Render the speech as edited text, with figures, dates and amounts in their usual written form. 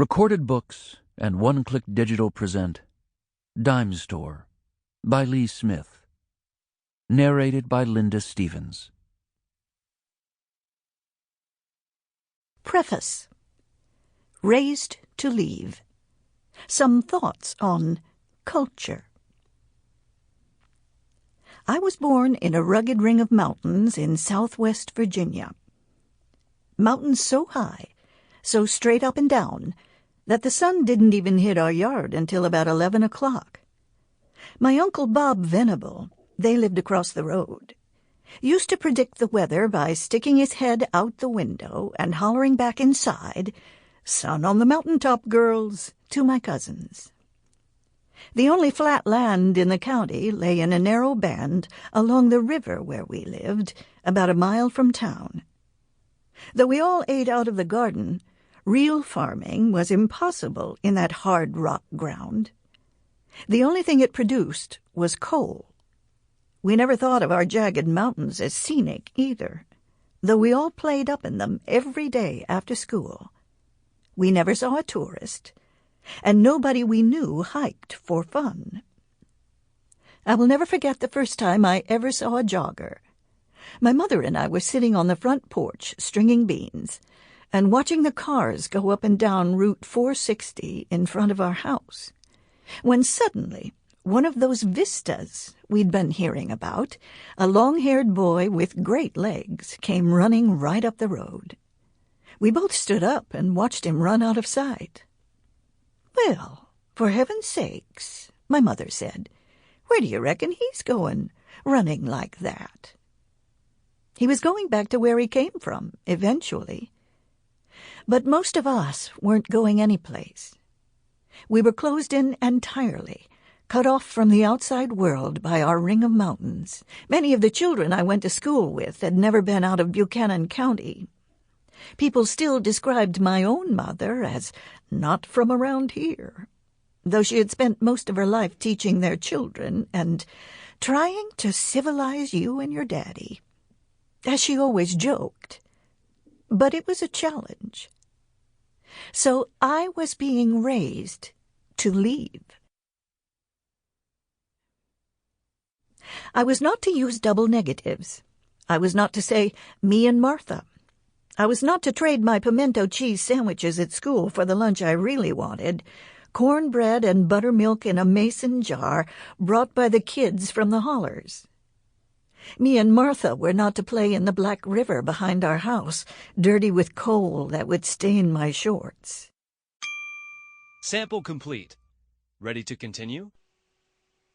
Recorded books and one-click digital present Dimestore by Lee Smith. Narrated by Linda Stevens. Preface. Raised to Leave. Some thoughts on culture. I was born in a rugged ring of mountains in southwest Virginia. Mountains so high, so straight up and down, that the sun didn't even hit our yard until about 11 o'clock. My Uncle Bob Venable, they lived across the road, used to predict the weather by sticking his head out the window and hollering back inside, "Sun on the mountaintop, girls," to my cousins. The only flat land in the county lay in a narrow band along the river where we lived, about a mile from town. Though we all ate out of the garden, real farming was impossible in that hard rock ground. The only thing it produced was coal. We never thought of our jagged mountains as scenic either, though we all played up in them every day after school. We never saw a tourist, and nobody we knew hiked for fun. I will never forget the first time I ever saw a jogger. My mother and I were sitting on the front porch stringing beans and watching the cars go up and down Route 460 in front of our house, when suddenly one of those vistas we'd been hearing about, a long-haired boy with great legs, came running right up the road. We both stood up and watched him run out of sight. "Well, for heaven's sakes," my mother said, "where do you reckon he's going, running like that?" He was going back to where he came from, eventually. But most of us weren't going anyplace. We were closed in entirely, cut off from the outside world by our ring of mountains. Many of the children I went to school with had never been out of Buchanan County. People still described my own mother as not from around here, though she had spent most of her life teaching their children and trying to civilize you and your daddy, as she always joked. But it was a challenge. So I was being raised to leave. I was not to use double negatives. I was not to say, "me and Martha." I was not to trade my pimento cheese sandwiches at school for the lunch I really wanted, cornbread and buttermilk in a mason jar brought by the kids from the hollers. Me and Martha were not to play in the Black River behind our house, dirty with coal that would stain my shorts. Sample complete. Ready to continue?